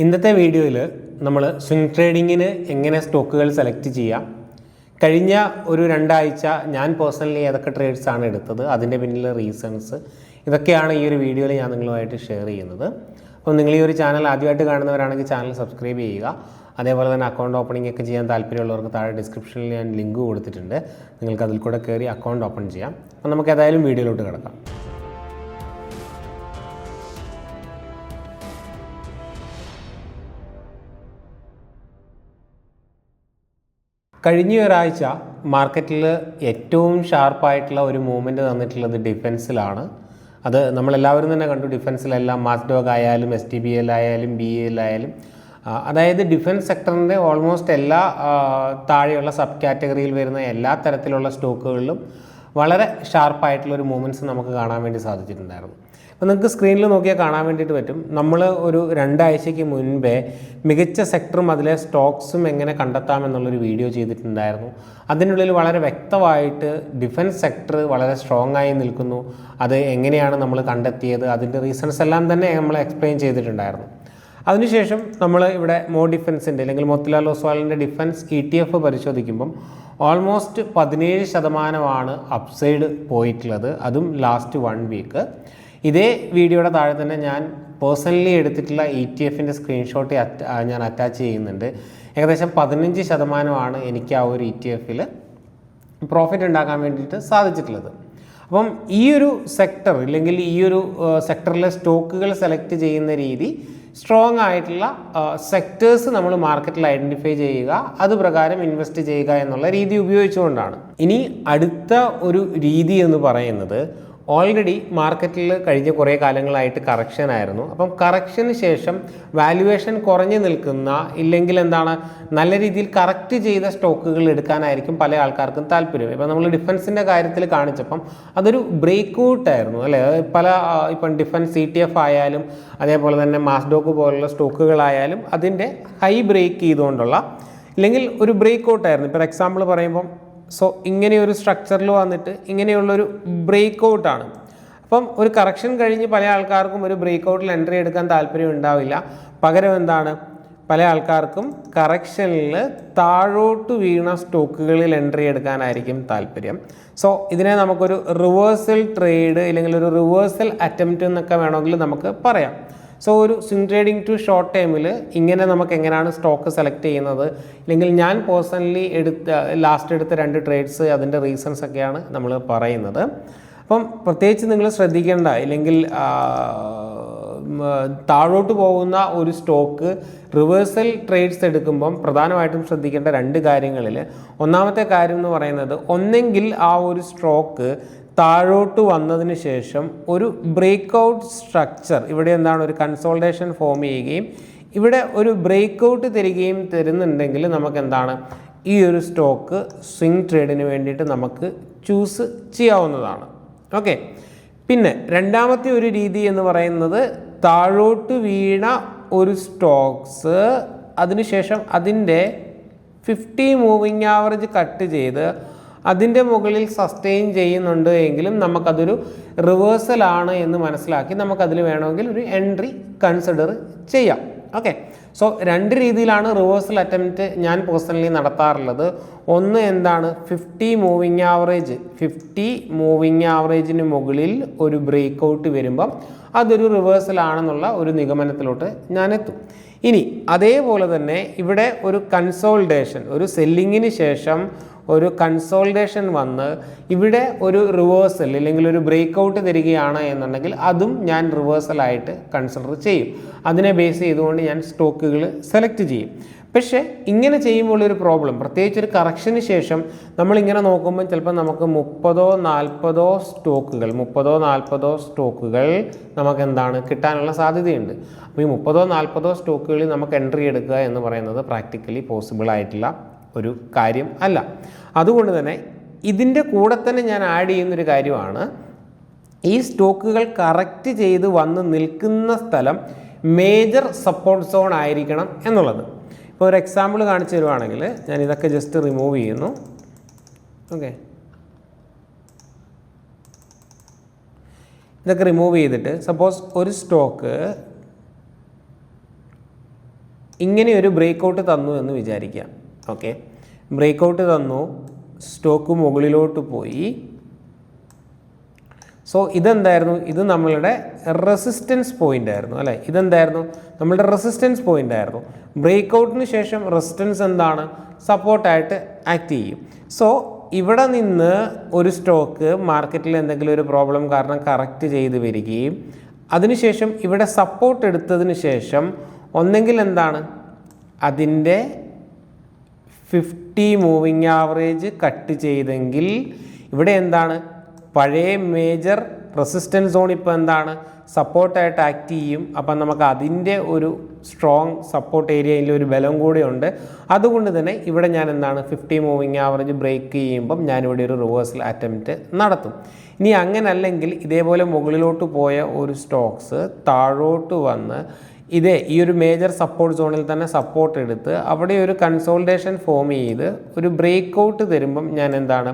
ഇന്നത്തെ വീഡിയോയിൽ നമ്മൾ സ്വിംഗ് ട്രേഡിങ്ങിന് എങ്ങനെ സ്റ്റോക്കുകൾ സെലക്ട് ചെയ്യാം, കഴിഞ്ഞ ഒരു രണ്ടാഴ്ച ഞാൻ പേഴ്സണലി ഏതൊക്കെ ട്രേഡ്സ് ആണ് എടുത്തത്, അതിൻ്റെ പിന്നിലെ റീസൺസ്, ഇതൊക്കെയാണ് ഈ ഒരു വീഡിയോയിൽ ഞാൻ നിങ്ങളുമായിട്ട് ഷെയർ ചെയ്യുന്നത്. അപ്പോൾ നിങ്ങൾ ഈ ഒരു ചാനൽ ആദ്യമായിട്ട് കാണുന്നവരാണെങ്കിൽ ചാനൽ സബ്സ്ക്രൈബ് ചെയ്യുക. അതേപോലെ തന്നെ അക്കൗണ്ട് ഓപ്പണിംഗ് ഒക്കെ ചെയ്യാൻ താല്പര്യമുള്ളവർക്ക് താഴെ ഡിസ്ക്രിപ്ഷനിൽ ഞാൻ ലിങ്ക് കൊടുത്തിട്ടുണ്ട്. നിങ്ങൾക്ക് അതിൽ കൂടെ കയറി അക്കൗണ്ട് ഓപ്പൺ ചെയ്യാം. അപ്പോൾ നമുക്ക് ഏതായാലും വീഡിയോയിലോട്ട് കിടക്കാം. കഴിഞ്ഞ ഒരാഴ്ച മാർക്കറ്റിൽ ഏറ്റവും ഷാർപ്പായിട്ടുള്ള ഒരു മൂവ്മെൻറ്റ് തന്നിട്ടുള്ളത് ഡിഫൻസിലാണ്. അത് നമ്മളെല്ലാവരും തന്നെ കണ്ടു. ഡിഫൻസിലെല്ലാം മാസ്ഡോഗ് ആയാലും STBL ആയാലും BEL ആയാലും, അതായത് ഡിഫൻസ് സെക്ടറിൻ്റെ ഓൾമോസ്റ്റ് എല്ലാ താഴെയുള്ള സബ് കാറ്റഗറിയിൽ വരുന്ന എല്ലാ തരത്തിലുള്ള സ്റ്റോക്കുകളിലും വളരെ ഷാർപ്പായിട്ടുള്ളൊരു മൂവ്മെൻറ്റ്സ് നമുക്ക് കാണാൻ വേണ്ടി സാധിച്ചിട്ടുണ്ടായിരുന്നു. അപ്പോൾ നിങ്ങൾക്ക് സ്ക്രീനിൽ നോക്കിയാൽ കാണാൻ വേണ്ടിയിട്ട് പറ്റും. നമ്മൾ ഒരു രണ്ടാഴ്ചയ്ക്ക് മുൻപേ മികച്ച സെക്ടറും അതിലെ സ്റ്റോക്സും എങ്ങനെ കണ്ടെത്താമെന്നുള്ളൊരു വീഡിയോ ചെയ്തിട്ടുണ്ടായിരുന്നു. അതിനുള്ളിൽ വളരെ വ്യക്തമായിട്ട് ഡിഫൻസ് സെക്ടർ വളരെ സ്ട്രോങ് ആയി നിൽക്കുന്നു, അത് എങ്ങനെയാണ് നമ്മൾ കണ്ടെത്തിയത്, അതിൻ്റെ റീസൺസ് എല്ലാം തന്നെ നമ്മൾ എക്സ്പ്ലെയിൻ ചെയ്തിട്ടുണ്ടായിരുന്നു. അതിനുശേഷം നമ്മൾ ഇവിടെ ഡിഫൻസിൻ്റെ അല്ലെങ്കിൽ മോത്തിലാൽ ഒസ്വാളിൻ്റെ ഡിഫൻസ് ETF പരിശോധിക്കുമ്പം ഓൾമോസ്റ്റ് 17% അപ്സൈഡ് പോയിട്ടുള്ളത്, അതും ലാസ്റ്റ് 1 വീക്ക്. ഇതേ വീഡിയോയുടെ താഴെ തന്നെ ഞാൻ പേഴ്സണലി എടുത്തിട്ടുള്ള ETF-ൻ്റെ സ്ക്രീൻഷോട്ട് ഞാൻ അറ്റാച്ച് ചെയ്യുന്നുണ്ട്. ഏകദേശം 15% എനിക്ക് ആ ഒരു ETF-ൽ പ്രോഫിറ്റ് ഉണ്ടാക്കാൻ വേണ്ടിയിട്ട് സാധിച്ചിട്ടുള്ളത്. അപ്പം ഈ ഒരു സെക്ടർ അല്ലെങ്കിൽ ഈ ഒരു സെക്ടറിലെ സ്റ്റോക്കുകൾ സെലക്ട് ചെയ്യുന്ന രീതി, സ്ട്രോങ് ആയിട്ടുള്ള സെക്ടേഴ്സ് നമ്മൾ മാർക്കറ്റിൽ ഐഡൻറ്റിഫൈ ചെയ്യുക, അതുപ്രകാരം ഇൻവെസ്റ്റ് ചെയ്യുക എന്നുള്ള രീതി ഉപയോഗിച്ചുകൊണ്ടാണ്. ഇനി അടുത്ത ഒരു രീതി എന്ന് പറയുന്നത്, ഓൾറെഡി മാർക്കറ്റിൽ കഴിഞ്ഞ കുറേ കാലങ്ങളായിട്ട് കറക്ഷൻ ആയിരുന്നു. അപ്പം കറക്ഷന് ശേഷം വാല്യുവേഷൻ കുറഞ്ഞു നിൽക്കുന്ന, ഇല്ലെങ്കിൽ നല്ല രീതിയിൽ കറക്റ്റ് ചെയ്ത സ്റ്റോക്കുകൾ എടുക്കാനായിരിക്കും പല ആൾക്കാർക്കും താല്പര്യം. ഇപ്പം നമ്മൾ ഡിഫൻസിൻ്റെ കാര്യത്തിൽ കാണിച്ചപ്പം അതൊരു ബ്രേക്ക് ഔട്ട് ആയിരുന്നു അല്ലേ. ഇപ്പം ഡിഫൻസ് ETF ആയാലും അതേപോലെ തന്നെ മാസ്ഡോക്ക് പോലുള്ള സ്റ്റോക്കുകളായാലും അതിൻ്റെ ഹൈ ബ്രേക്ക് ചെയ്തുകൊണ്ടുള്ള, ഇല്ലെങ്കിൽ ഒരു ബ്രേക്ക് ഔട്ട് ആയിരുന്നു. ഇപ്പോൾ എക്സാമ്പിൾ പറയുമ്പം ഇങ്ങനെയൊരു സ്ട്രക്ചറിൽ വന്നിട്ട് ഇങ്ങനെയുള്ളൊരു ബ്രേക്ക് ഔട്ടാണ്. അപ്പം ഒരു കറക്ഷൻ കഴിഞ്ഞ് പല ആൾക്കാർക്കും ഒരു ബ്രേക്ക് ഔട്ടിൽ എൻട്രി എടുക്കാൻ താല്പര്യം ഉണ്ടാവില്ല. പകരം പല ആൾക്കാർക്കും കറക്ഷനിൽ താഴോട്ട് വീണ സ്റ്റോക്കുകളിൽ എൻട്രി എടുക്കാനായിരിക്കും താല്പര്യം. ഇതിനെ നമുക്കൊരു റിവേഴ്സൽ ട്രേഡ് അല്ലെങ്കിൽ ഒരു റിവേഴ്സൽ അറ്റംപ്റ്റ് എന്നൊക്കെ വേണമെങ്കിൽ നമുക്ക് പറയാം. ഒരു സ്വിംഗ് ട്രേഡിംഗ് ടു ഷോർട്ട് ടൈമിൽ ഇങ്ങനെ നമുക്ക് എങ്ങനെയാണ് സ്റ്റോക്ക് സെലക്ട് ചെയ്യുന്നത്, ഇല്ലെങ്കിൽ ഞാൻ പേഴ്സണലി ലാസ്റ്റ് എടുത്ത 2 ട്രേഡ്സ്, അതിൻ്റെ റീസൺസ് ഒക്കെയാണ് നമ്മൾ പറയുന്നത്. അപ്പം പ്രത്യേകിച്ച് നിങ്ങൾ ശ്രദ്ധിക്കേണ്ട, ഇല്ലെങ്കിൽ താഴോട്ട് പോകുന്ന ഒരു സ്റ്റോക്ക് റിവേഴ്സൽ ട്രേഡ്സ് എടുക്കുമ്പം പ്രധാനമായിട്ടും ശ്രദ്ധിക്കേണ്ട 2 കാര്യങ്ങളിൽ, ഒന്നാമത്തെ കാര്യം എന്ന് പറയുന്നത്, ഒന്നെങ്കിൽ ആ ഒരു സ്റ്റോക്ക് താഴോട്ട് വന്നതിന് ശേഷം ഒരു ബ്രേക്ക് ഔട്ട് സ്ട്രക്ചർ, ഇവിടെ ഒരു കൺസോൾട്ടേഷൻ ഫോം ചെയ്യുകയും ഇവിടെ ഒരു ബ്രേക്ക് ഔട്ട് തരുന്നുണ്ടെങ്കിൽ നമുക്ക് ഈ ഒരു സ്റ്റോക്ക് സ്വിംഗ് ട്രേഡിന് വേണ്ടിയിട്ട് നമുക്ക് ചൂസ് ചെയ്യാവുന്നതാണ്. ഓക്കെ. പിന്നെ രണ്ടാമത്തെ ഒരു രീതി എന്ന് പറയുന്നത്, താഴോട്ട് വീണ ഒരു സ്റ്റോക്സ് അതിനുശേഷം അതിൻ്റെ 50 മൂവിങ് ആവറേജ് കട്ട് ചെയ്ത് അതിൻ്റെ മുകളിൽ സസ്റ്റെയിൻ ചെയ്യുന്നുണ്ട് എങ്കിലും നമുക്കതൊരു റിവേഴ്സലാണ് എന്ന് മനസ്സിലാക്കി നമുക്കതിൽ വേണമെങ്കിൽ ഒരു എൻട്രി കൺസിഡർ ചെയ്യാം. ഓക്കെ. 2 രീതിയിലാണ് റിവേഴ്സൽ അറ്റംപ്റ്റ് ഞാൻ പേഴ്സണലി നടത്താറുള്ളത്. ഒന്ന് 50 മൂവിങ് ആവറേജിന് മുകളിൽ ഒരു ബ്രേക്ക് ഔട്ട് വരുമ്പം അതൊരു റിവേഴ്സൽ ആണെന്നുള്ള ഒരു നിഗമനത്തിലോട്ട് ഞാൻ എത്തും. ഇനി അതേപോലെ തന്നെ ഇവിടെ ഒരു കൺസോൾട്ടേഷൻ, ഒരു സെല്ലിങ്ങിന് ശേഷം ഒരു കൺസോൾട്ടേഷൻ വന്ന് ഇവിടെ ഒരു റിവേഴ്സൽ അല്ലെങ്കിൽ ഒരു ബ്രേക്ക് ഔട്ട് തരികയാണ് എന്നുണ്ടെങ്കിൽ അതും ഞാൻ റിവേഴ്സലായിട്ട് കൺസിഡർ ചെയ്യും. അതിനെ ബേസ് ചെയ്തുകൊണ്ട് ഞാൻ സ്റ്റോക്കുകൾ സെലക്ട് ചെയ്യും. പക്ഷേ ഇങ്ങനെ ചെയ്യുമ്പോൾ ഒരു പ്രോബ്ലം, പ്രത്യേകിച്ച് ഒരു കറക്ഷന് ശേഷം നമ്മളിങ്ങനെ നോക്കുമ്പോൾ ചിലപ്പോൾ നമുക്ക് 30-40 സ്റ്റോക്കുകൾ നമുക്ക് കിട്ടാനുള്ള സാധ്യതയുണ്ട്. അപ്പോൾ ഈ 30-40 സ്റ്റോക്കുകളിൽ നമുക്ക് എൻട്രി എടുക്കുക എന്ന് പറയുന്നത് പ്രാക്ടിക്കലി പോസിബിൾ ആയിട്ടുള്ള ഒരു കാര്യം അല്ല. അതുകൊണ്ട് തന്നെ ഇതിൻ്റെ കൂടെ തന്നെ ഞാൻ ആഡ് ചെയ്യുന്നൊരു കാര്യമാണ്, ഈ സ്റ്റോക്കുകൾ കറക്റ്റ് ചെയ്ത് വന്ന് നിൽക്കുന്ന സ്ഥലം മേജർ സപ്പോർട്ട് സോൺ ആയിരിക്കണം എന്നുള്ളത്. ഇപ്പോൾ ഒരു എക്സാമ്പിൾ കാണിച്ചു തരുവാണെങ്കിൽ ഞാൻ ഇതൊക്കെ ജസ്റ്റ് റിമൂവ് ചെയ്യുന്നു. ഓക്കെ. ഇതൊക്കെ റിമൂവ് ചെയ്തിട്ട് സപ്പോസ് ഒരു സ്റ്റോക്ക് ഇങ്ങനെ ഒരു ബ്രേക്കൗട്ട് തന്നു എന്ന് വിചാരിക്കാം. ഓക്കെ, ബ്രേക്കൗട്ട് തന്നു, സ്റ്റോക്ക് മുകളിലോട്ട് പോയി. സോ ഇതെന്തായിരുന്നു? ഇത് നമ്മളുടെ റെസിസ്റ്റൻസ് പോയിൻ്റ് ആയിരുന്നു അല്ലേ? ഇതെന്തായിരുന്നു? നമ്മളുടെ റെസിസ്റ്റൻസ് പോയിൻ്റ് ആയിരുന്നു. ബ്രേക്കൗട്ടിന് ശേഷം റെസിസ്റ്റൻസ് എന്താണ്? സപ്പോർട്ടായിട്ട് ആക്ട് ചെയ്യും. സോ ഇവിടെ നിന്ന് ഒരു സ്റ്റോക്ക് മാർക്കറ്റിൽ എന്തെങ്കിലും ഒരു പ്രോബ്ലം കാരണം കറക്റ്റ് ചെയ്ത് വരികയും അതിനുശേഷം ഇവിടെ സപ്പോർട്ട് എടുത്തതിന് ശേഷം ഒന്നെങ്കിൽ എന്താണ് അതിൻ്റെ 50 മൂവിങ് ആവറേജ് കട്ട് ചെയ്തെങ്കിൽ ഇവിടെ എന്താണ് പഴയ മേജർ റെസിസ്റ്റൻസ് സോൺ ഇപ്പോൾ എന്താണ് സപ്പോർട്ടായിട്ട് ആക്ട് ചെയ്യും. അപ്പം നമുക്ക് അതിൻ്റെ ഒരു സ്ട്രോങ് സപ്പോർട്ട് ഏരിയയിൽ ഒരു ബലം കൂടെയുണ്ട്. അതുകൊണ്ട് തന്നെ ഇവിടെ ഞാൻ എന്താണ് 50 മൂവിങ് ആവറേജ് ബ്രേക്ക് ചെയ്യുമ്പം ഞാനിവിടെ ഒരു റിവേഴ്സൽ അറ്റംപ്റ്റ് നടത്തും. ഇനി അങ്ങനെ അല്ലെങ്കിൽ ഇതേപോലെ മുകളിലോട്ട് പോയ ഒരു സ്റ്റോക്സ് താഴോട്ട് വന്ന് ഈ ഒരു മേജർ സപ്പോർട്ട് സോണിൽ തന്നെ സപ്പോർട്ട് എടുത്ത് അവിടെ ഒരു കൺസോൾട്ടേഷൻ ഫോം ചെയ്ത് ഒരു ബ്രേക്ക് തരുമ്പം ഞാൻ എന്താണ്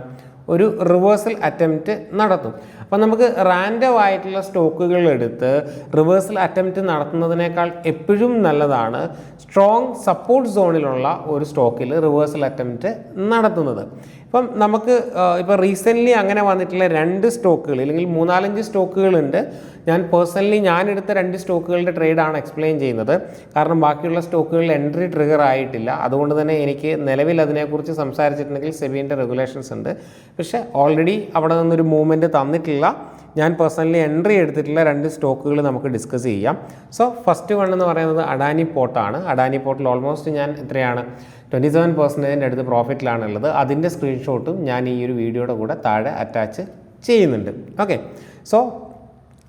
ഒരു റിവേഴ്സൽ അറ്റംപ്റ്റ് നടത്തും. അപ്പം നമുക്ക് റാൻഡം ആയിട്ടുള്ള സ്റ്റോക്കുകൾ എടുത്ത് റിവേഴ്സൽ അറ്റംപ്റ്റ് നടത്തുന്നതിനേക്കാൾ എപ്പോഴും നല്ലതാണ് സ്ട്രോങ് സപ്പോർട്ട് സോണിലുള്ള ഒരു സ്റ്റോക്കിൽ റിവേഴ്സൽ അറ്റംപ്റ്റ് നടത്തുന്നത്. ഇപ്പം നമുക്ക് ഇപ്പോൾ റീസെൻ്റ്ലി അങ്ങനെ വന്നിട്ടുള്ള 2 സ്റ്റോക്കുകൾ അല്ലെങ്കിൽ 3-4 സ്റ്റോക്കുകളുണ്ട്. ഞാൻ എടുത്ത 2 സ്റ്റോക്കുകളുടെ ട്രേഡാണ് എക്സ്പ്ലെയിൻ ചെയ്യുന്നത്. കാരണം ബാക്കിയുള്ള സ്റ്റോക്കുകളിൽ എൻട്രി ട്രിഗർ ആയിട്ടില്ല. അതുകൊണ്ട് തന്നെ എനിക്ക് നിലവിൽ അതിനെക്കുറിച്ച് സംസാരിച്ചിട്ടുണ്ടെങ്കിൽ സെബിൻ്റെ റെഗുലേഷൻസ് ഉണ്ട്. പക്ഷേ ഓൾറെഡി അവിടെ നിന്നൊരു മൂവ്മെൻറ്റ് തന്നിട്ടില്ല. ഞാൻ പേഴ്സണലി എൻട്രി എടുത്തിട്ടുള്ള 2 സ്റ്റോക്കുകൾ നമുക്ക് ഡിസ്കസ് ചെയ്യാം. സോ ഫസ്റ്റ് വൺ എന്ന് പറയുന്നത് അഡാനി പോർട്ടാണ്. അഡാനി പോർട്ടിൽ ഓൾമോസ്റ്റ് ഞാൻ എത്രയാണ് 27% അടുത്ത് പ്രോഫിറ്റിലാണുള്ളത്. അതിൻ്റെ സ്ക്രീൻഷോട്ടും ഞാൻ ഈ ഒരു വീഡിയോയുടെ കൂടെ താഴെ അറ്റാച്ച് ചെയ്യുന്നുണ്ട്. ഓക്കെ, സോ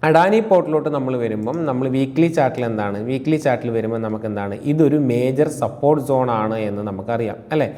അഡാനി പോർട്ടിലോട്ട് നമ്മൾ വരുമ്പം നമ്മൾ വീക്ക്ലി ചാർട്ടിൽ എന്താണ് വരുമ്പോൾ നമുക്ക് എന്താണ് ഇതൊരു മേജർ സപ്പോർട്ട് സോണാണ് എന്ന് നമുക്കറിയാം അല്ലേ?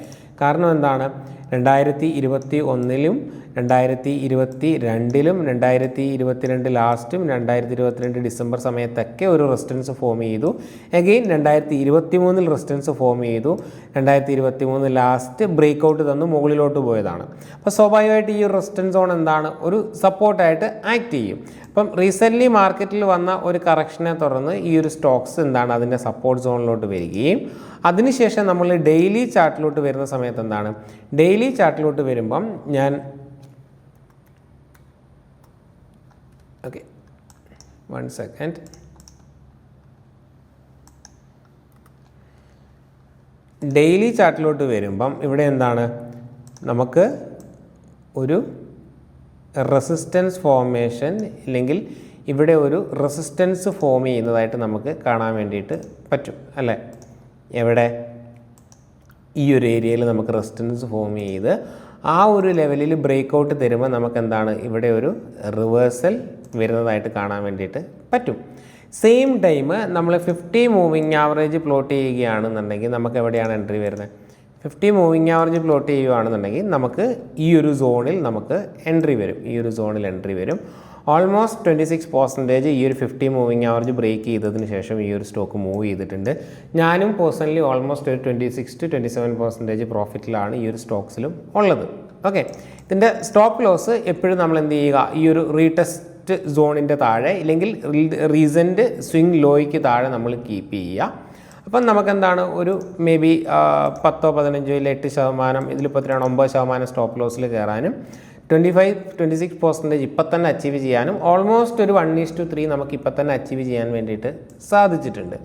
കാരണം എന്താണ് 2021-ലും 2022-ലും 2022 ലാസ്റ്റും 2022 ഡിസംബർ സമയത്തൊക്കെ ഒരു റെസിസ്റ്റൻസ് ഫോം ചെയ്തു. അഗെയിൻ 2023-ൽ റെസിസ്റ്റൻസ് ഫോം ചെയ്തു. 2023 ലാസ്റ്റ് ബ്രേക്കൗട്ട് തന്നു മുകളിലോട്ട് പോയതാണ്. അപ്പോൾ സ്വാഭാവികമായിട്ട് ഈ ഒരു റെസിസ്റ്റൻസ് സോൺ എന്താണ് ഒരു സപ്പോർട്ടായിട്ട് ആക്ട് ചെയ്യും. അപ്പം റീസെൻ്റ്ലി മാർക്കറ്റിൽ വന്ന ഒരു കറക്ഷനെ തുടർന്ന് ഈ ഒരു സ്റ്റോക്സ് എന്താണ് അതിൻ്റെ സപ്പോർട്ട് സോണിലോട്ട് വരികയും അതിനുശേഷം നമ്മൾ ഡെയിലി ചാർട്ടിലോട്ട് വരുന്ന സമയത്ത് എന്താണ് ഡെയിലി ചാർട്ടിലോട്ട് വരുമ്പം ഞാൻ ഓക്കെ 1 സെക്കൻഡ് ഡെയിലി ചാർട്ടിലോട്ട് വരുമ്പം ഇവിടെ എന്താണ് നമുക്ക് ഒരു റെസിസ്റ്റൻസ് ഫോർമേഷൻ ഇല്ലെങ്കിൽ ഇവിടെ ഒരു റെസിസ്റ്റൻസ് ഫോം ചെയ്യുന്നതായിട്ട് നമുക്ക് കാണാൻ വേണ്ടിയിട്ട് പറ്റും അല്ലേ? എവിടെ ഈ ഒരു ഏരിയയിൽ നമുക്ക് റെസിസ്റ്റൻസ് ഫോം ചെയ്ത് ആ ഒരു ലെവലിൽ ബ്രേക്കൗട്ട് തരുമ്പോൾ നമുക്ക് എന്താണ് ഇവിടെ ഒരു റിവേഴ്സൽ വരുന്നതായിട്ട് കാണാൻ വേണ്ടിയിട്ട് പറ്റും. സെയിം ടൈം നമ്മൾ 50 മൂവിങ് ആവറേജ് പ്ലോട്ട് ചെയ്യുകയാണെന്നുണ്ടെങ്കിൽ നമുക്ക് എവിടെയാണ് എൻട്രി വരുന്നത്? 50 മൂവിങ് ആവറേജ് പ്ലോട്ട് ചെയ്യുകയാണെന്നുണ്ടെങ്കിൽ നമുക്ക് ഈ ഒരു സോണിൽ നമുക്ക് എൻട്രി വരും. ഓൾമോസ്റ്റ് 26% ഈ ഒരു 50 മൂവിങ് ആവറേജ് ബ്രേക്ക് ചെയ്തതിന് ശേഷം ഈ ഒരു സ്റ്റോക്ക് മൂവ് ചെയ്തിട്ടുണ്ട്. ഞാനും പേഴ്സണലി ഓൾമോസ്റ്റ് ഒരു 26-27% പ്രോഫിറ്റിലാണ് ഈ ഒരു സ്റ്റോക്സിലും ഉള്ളത്. ഓക്കെ, ഇതിൻ്റെ സ്റ്റോപ്പ് ലോസ് എപ്പോഴും നമ്മൾ എന്ത് ചെയ്യുക ഈ ഒരു റീടെസ്റ്റ് സോണിൻ്റെ താഴെ ഇല്ലെങ്കിൽ റീസെൻറ്റ് സ്വിംഗ് ലോയ്ക്ക് താഴെ നമ്മൾ കീപ്പ് ചെയ്യുക. അപ്പം നമുക്കെന്താണ് ഒരു മേ ബി 10-15-8% ഇതിലിപ്പോൾ 9% സ്റ്റോപ്പ് ലോസിൽ കയറാനും 25-26% ഇപ്പം തന്നെ അച്ചീവ് ചെയ്യാനും ഓൾമോസ്റ്റ് ഒരു 1:3 നമുക്ക് ഇപ്പം തന്നെ അച്ചീവ് ചെയ്യാൻ വേണ്ടിയിട്ട് സാധിച്ചിട്ടുണ്ട്.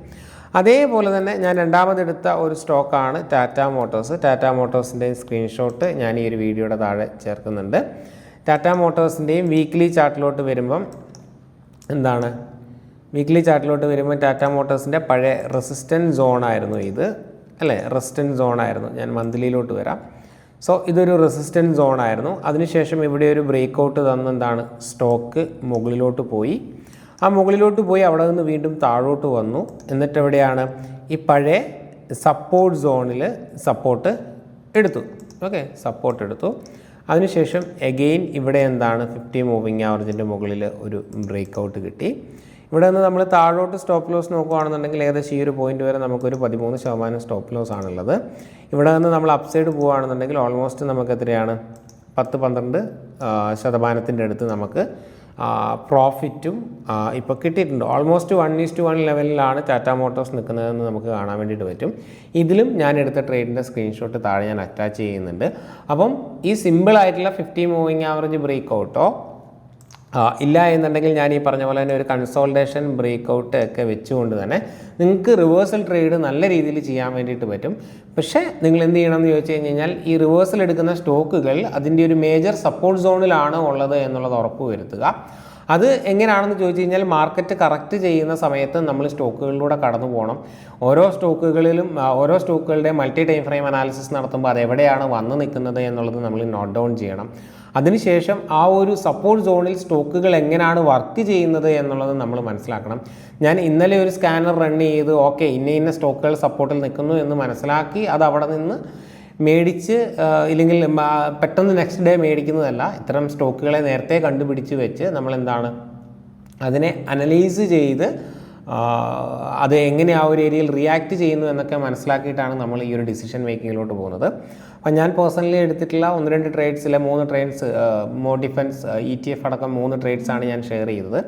അതേപോലെ തന്നെ ഞാൻ രണ്ടാമതെടുത്ത ഒരു സ്റ്റോക്കാണ് ടാറ്റ മോട്ടോഴ്സിൻ്റെയും സ്ക്രീൻഷോട്ട് ഞാൻ ഈ ഒരു വീഡിയോയുടെ താഴെ ചേർക്കുന്നുണ്ട്. ടാറ്റ മോട്ടോഴ്സിൻ്റെയും വീക്ക്ലി ചാർട്ടിലോട്ട് വരുമ്പം എന്താണ് ടാറ്റ മോട്ടോഴ്സിൻ്റെ പഴയ റെസിസ്റ്റൻസ് സോണായിരുന്നു ഇത് അല്ലേ? റെസിസ്റ്റൻസ് സോണായിരുന്നു. ഞാൻ മന്ത്ലിയിലോട്ട് വരാം. സോ ഇതൊരു റെസിസ്റ്റൻസ് സോണായിരുന്നു. അതിനുശേഷം ഇവിടെ ഒരു ബ്രേക്കൗട്ട് തന്നെന്താണ് സ്റ്റോക്ക് മുകളിലോട്ട് പോയി. അവിടെ നിന്ന് വീണ്ടും താഴോട്ട് വന്നു. എന്നിട്ട് എവിടെയാണ് ഈ പഴയ സപ്പോർട്ട് സോണിൽ സപ്പോർട്ട് എടുത്തു. അതിനുശേഷം എഗെയിൻ ഇവിടെ എന്താണ് 50 മൂവിങ് ആവറേജിൻ്റെ മുകളിൽ ഒരു ബ്രേക്കൗട്ട് കിട്ടി. ഇവിടെ നിന്ന് നമ്മൾ താഴോട്ട് സ്റ്റോപ്പ് ലോസ് നോക്കുകയാണെന്നുണ്ടെങ്കിൽ ഏകദേശം ഈ ഒരു പോയിന്റ് വരെ നമുക്കൊരു 13% സ്റ്റോപ്പ് ലോസ് ആണുള്ളത്. ഇവിടെ നിന്ന് നമ്മൾ അപ്സൈഡ് പോവുകയാണെന്നുണ്ടെങ്കിൽ ഓൾമോസ്റ്റ് നമുക്ക് എത്രയാണ് 10-12% അടുത്ത് നമുക്ക് പ്രോഫിറ്റും ഇപ്പോൾ കിട്ടിയിട്ടുണ്ട്. ഓൾമോസ്റ്റ് 1:1 ലെവലിലാണ് ടാറ്റ മോട്ടോഴ്സ് നിൽക്കുന്നതെന്ന് നമുക്ക് കാണാൻ വേണ്ടിയിട്ട് പറ്റും. ഇതിലും ഞാൻ എടുത്ത ട്രേഡിൻ്റെ സ്ക്രീൻഷോട്ട് താഴെ ഞാൻ അറ്റാച്ച് ചെയ്യുന്നുണ്ട്. അപ്പം ഈ സിമ്പിളായിട്ടുള്ള 50 മൂവിങ് ആവറേജ് ബ്രേക്ക് ഔട്ടോ ഇല്ല എന്നുണ്ടെങ്കിൽ ഞാൻ ഈ പറഞ്ഞ പോലെ തന്നെ ഒരു കൺസോൾട്ടേഷൻ ബ്രേക്ക് ഔട്ട് ഒക്കെ വെച്ചുകൊണ്ട് തന്നെ നിങ്ങൾക്ക് റിവേഴ്സൽ ട്രേഡ് നല്ല രീതിയിൽ ചെയ്യാൻ വേണ്ടിയിട്ട് പറ്റും. പക്ഷേ നിങ്ങൾ എന്ത് ചെയ്യണമെന്ന് ചോദിച്ചു കഴിഞ്ഞാൽ ഈ റിവേഴ്സൽ എടുക്കുന്ന സ്റ്റോക്കുകൾ അതിൻ്റെ ഒരു മേജർ സപ്പോർട്ട് സോണിലാണ് ഉള്ളത് എന്നുള്ളത് ഉറപ്പ് വരുത്തുക. അത് എങ്ങനെയാണെന്ന് ചോദിച്ചു കഴിഞ്ഞാൽ മാർക്കറ്റ് കറക്റ്റ് ചെയ്യുന്ന സമയത്ത് നമ്മൾ സ്റ്റോക്കുകളിലൂടെ കടന്നു പോകണം. ഓരോ സ്റ്റോക്കുകളുടെ മൾട്ടി ടൈം ഫ്രെയിം അനാലിസിസ് നടത്തുമ്പോൾ അതെവിടെയാണ് വന്ന് നിൽക്കുന്നത് എന്നുള്ളത് നമ്മൾ നോട്ട് ഡൗൺ ചെയ്യണം. അതിനുശേഷം ആ ഒരു സപ്പോർട്ട് സോണിൽ സ്റ്റോക്കുകൾ എങ്ങനെയാണ് വർക്ക് ചെയ്യുന്നത് എന്നുള്ളത് നമ്മൾ മനസ്സിലാക്കണം. ഞാൻ ഇന്നലെ ഒരു സ്കാനർ റൺ ചെയ്ത് ഓക്കെ ഇന്ന സ്റ്റോക്കുകൾ സപ്പോർട്ടിൽ നിൽക്കുന്നു എന്ന് മനസ്സിലാക്കി അത് അവിടെ നിന്ന് മേടിച്ച് ഇല്ലെങ്കിൽ പെട്ടെന്ന് നെക്സ്റ്റ് ഡേ മേടിക്കുന്നതല്ല. ഇത്തരം സ്റ്റോക്കുകളെ നേരത്തെ കണ്ടുപിടിച്ച് വെച്ച് നമ്മളെന്താണ് അതിനെ അനലൈസ് ചെയ്ത് അത് എങ്ങനെ ആ ഒരു ഏരിയയിൽ റിയാക്ട് ചെയ്യുന്നു എന്നൊക്കെ മനസ്സിലാക്കിയിട്ടാണ് നമ്മൾ ഈ ഒരു ഡിസിഷൻ മേക്കിങ്ങിലോട്ട് പോകുന്നത്. അപ്പം ഞാൻ പേഴ്സണലി എടുത്തിട്ടുള്ള 1-2 ട്രേഡ്സിലെ 3 ട്രേഡ്സ് മോ ഡിഫൻസ് ETF അടക്കം 3 ട്രേഡ്സാണ് ഞാൻ ഷെയർ ചെയ്തത്.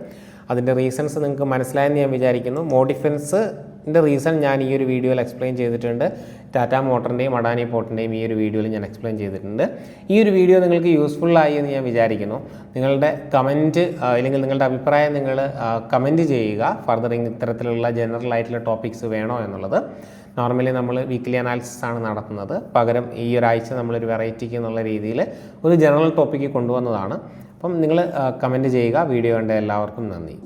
അതിൻ്റെ റീസൺസ് നിങ്ങൾക്ക് മനസ്സിലായെന്ന് ഞാൻ വിചാരിക്കുന്നു. മോ ഡിഫൻസിൻ്റെ റീസൺ ഞാൻ ഈ ഒരു വീഡിയോയിൽ എക്സ്പ്ലെയിൻ ചെയ്തിട്ടുണ്ട്. ടാറ്റ മോട്ടറിൻ്റെയും അഡാനി പോർട്ടിൻ്റെയും ഈ ഒരു വീഡിയോയിൽ ഞാൻ എക്സ്പ്ലെയിൻ ചെയ്തിട്ടുണ്ട്. ഈ ഒരു വീഡിയോ നിങ്ങൾക്ക് യൂസ്ഫുള്ളായി എന്ന് ഞാൻ വിചാരിക്കുന്നു. നിങ്ങളുടെ കമൻറ്റ് അല്ലെങ്കിൽ നിങ്ങളുടെ അഭിപ്രായം നിങ്ങൾ കമൻറ്റ് ചെയ്യുക. ഫർദർ ഇത്തരത്തിലുള്ള ജനറൽ ആയിട്ടുള്ള ടോപ്പിക്സ് വേണോ എന്നുള്ളത്. നോർമലി നമ്മൾ വീക്ക്ലി അനാലിസിസ് ആണ് നടത്തുന്നത്. പകരം ഈ ഒരാഴ്ച നമ്മളൊരു വെറൈറ്റിക്ക് എന്നുള്ള രീതിയിൽ ഒരു ജനറൽ ടോപ്പിക്ക് കൊണ്ടുവന്നതാണ്. അപ്പം നിങ്ങൾ കമൻറ്റ് ചെയ്യുക. വീഡിയോ കണ്ട എല്ലാവർക്കും നന്ദി.